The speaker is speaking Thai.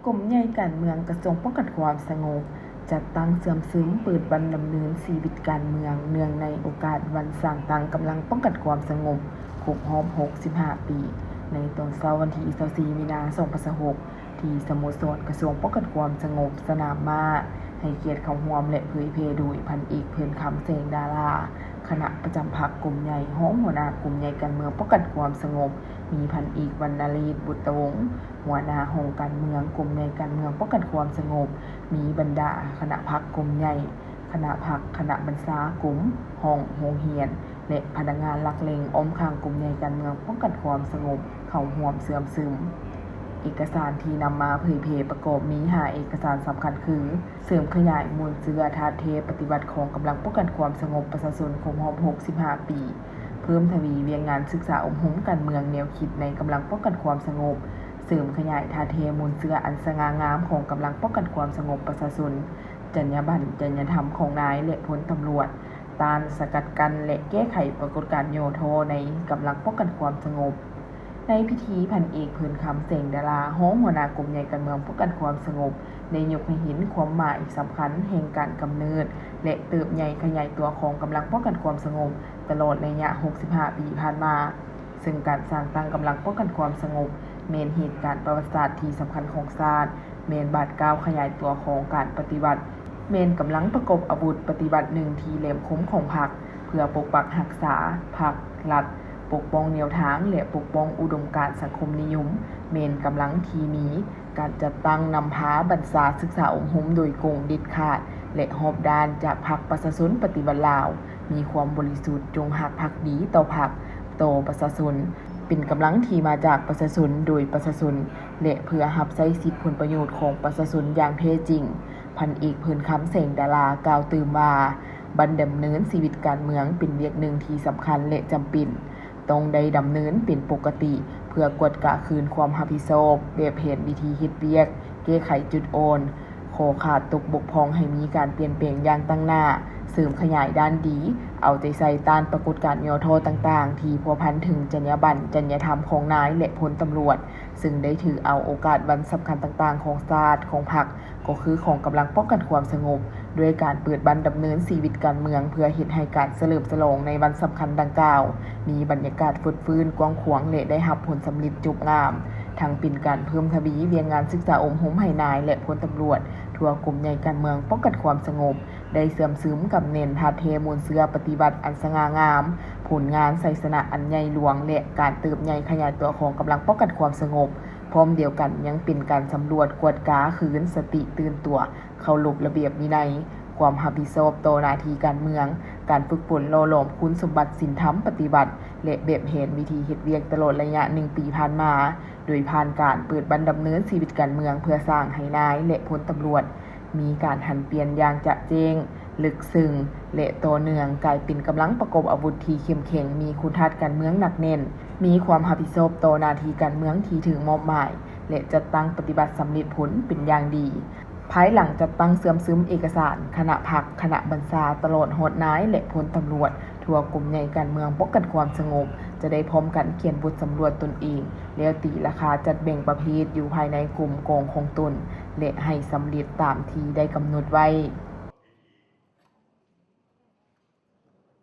กรมใหญ่การเมืองกระทรวงป้องกันความสงบจัดตั้งเสื่อมซึมเปิดวันดำเนินชีวิตการเมืองเนื่องในโอกาสวันสร้างตั้งกำลังป้องกันความสงบครบรอบ65 ปีในตอนเช้าวันที่24มีนาคม2026ที่สโมสรกระทรวงป้องกันความสงบสนามม้าให้เกียรติเข้าร่วมและเผยแพร่โดยพันเอกเพิ่นคำแสงดาราคณะประจำพรรคกลุ่มใหญ่ห้องหัวหน้ากลุ่มใหญ่การเมืองป้องกันความสงบมีพันเอกวรรณฤทธิ์บุตรวงศ์หัวหน้าห้องการเมืองกลุ่มใหญ่การเมืองป้องกันความสงบมีบรรดาคณะพรรคกลุ่มใหญ่คณะพรรคคณะบรรษากลุ่มห้องโรงเรียนและพนักงานหลักเลงอ้อมข้างกลุ่มใหญ่การเมืองป้องกันความสงบเข้าร่วมเสื่อมซึมเอกสารที่นำมาเผยแพร่ประกอบมี5เอกสารสำคัญคือเสริมขยายมูลเชื้อธาตุเทปฏิบัติของกำลังป้องกันความสงบประชาชนครบรอบ65 ปีเพิ่มทวีเวียงงานศึกษาอบรมการเมืองแนวคิดในกำลังป้องกันความสงบเสริมขยายธาตุเทมูลเชื้ออันสง่างามของกำลังป้องกันความสงบประชาชนจรรยาบรรณจรรยธรรมของนายและพลตำรวจต้านสกัดกั้นและแก้ไขปรากฏการณ์โยโทในกำลังป้องกันความสงบในพิธีพันเอกเพิ่นคำแสงดาราห้องหัวหน้ากลุ่มใหญ่การเมืองป้องกันความสงบได้ยกให้เห็นความหมายสำคัญแห่งการกำเนิดและเติบใหญ่ขยายตัวของกำลังป้องกันความสงบตลอดระยะ65 ปีผ่านมาซึ่งการสร้างตั้งกำลังป้องกันความสงบเมนเหตุการณ์ประวัติศาสตร์ที่สำคัญของชาติเมนบาดก้าวขยายตัวของการปฏิบัติเมนกำลังประกบอาวุธปฏิบัติหนึ่งที่แหลมคมของพรรคเพื่อปกปักรักษาพรรครัฐปกป้องแนวทางและปกป้องอุดมการณ์สังคมนิยมเมนกำลังทีนี้การจัดตั้งนำพาบรรษาศึกษาอบรมโดยกงเด็ดขาดและหอบด้านจากพรรคประชาชนปฏิบัติลาวมีความบริสุทธิ์จงหักภักดีต่อพรรคต่อประชาชนเป็นกำลังที่มาจากประชาชนโดยประชาชนและเพื่อรับใช้สิทธิผลประโยชน์ของประชาชนอย่างแท้จริงพันเอกเพิ่นคำแสงดารากล่าวตื่มว่าบันดำเนินชีวิตการเมืองเป็นเวียกหนึ่งที่สำคัญและจำเป็นต้องได้ดำเนินเป็นปกติเพื่อกวดกะคืนความรับผิดชอบแบบเห็นวิธีเฮ็ดเวียกแก้ไขจุดอ่อนขอขาดตกบกพร่องให้มีการเปลี่ยนแปลงอย่างตั้งหน้าเสริมขยายด้านดีเอาใจใส่ต้านปรากฏการณ์ย่อท้อต่างๆที่พัวพันถึงจรรยาบรรณจรรยธรรมของนายและพลตำรวจซึ่งได้ถือเอาโอกาสวันสำคัญต่างๆของชาติของพรรคก็คือของกำลังป้องกันความสงบด้วยการเปิดบันดำเนินชีวิตการเมืองเพื่อเฮ็ดให้การเฉลิมฉลองในวันสำคัญดังกล่าวมีบรรยากาศฟดฟื้นกว้างขวางและได้รับผลสำเร็จจุบงามทั้งเป็นการเพิ่มทวีเวียงงานศึกษาอบรมให้นายและพลตำรวจทั่วกลุ่มใหญ่การเมืองป้องกันความสงบได้เสื่อมซึมกับเน้นธาตุเทมูลเชื้อปฏิบัติอันสง่างามผลงานไสสนะอันใหญ่หลวงและการเติบใหญ่ขยายตัวของกำลังป้องกันความสงบพร้อมเดียวกันยังเป็นการสำรวจกวดกาคืนสติตื่นตัวเคารพระเบียบวินัยความรับผิดชอบต่อหน้าที่การเมืองการฝึกฝนหล่อหลอมคุณสมบัติศีลธรรมปฏิบัติและแบบเห็นวิธีเฮ็ดเวียกตลอดระยะ1 ปีผ่านมาโดยผ่านการเปิดบันดำเนินชีวิตการเมืองเพื่อสร้างให้นายและพลตำรวจมีการหันเปลี่ยนอย่างจะเจงลึกซึ้งและต่อเนื่องกลายเป็นกำลังประกอบอาวุธที่เข้มแข็งมีคุณทัศน์การเมืองหนักแน่นมีความรับผิดชอบต่อหน้าที่การเมืองที่ถึงมอบหมายและจัดตั้งปฏิบัติสำเร็จผลเป็นอย่างดีภายหลังจัดตั้งเสื่อมซึมเอกสารคณะพรรคคณะบรรษาตลอดฮอดนายและพลตำรวจทั่วกลุ่มใหญ่การเมืองป้องกันความสงบจะได้พร้อมกันเขียนบทสำรวจตนเองแล้วตีราคาจัดแบ่งประเภทอยู่ภายในกลุ่มกองของตนและให้สำเร็จตามที่ได้กำหนดไว้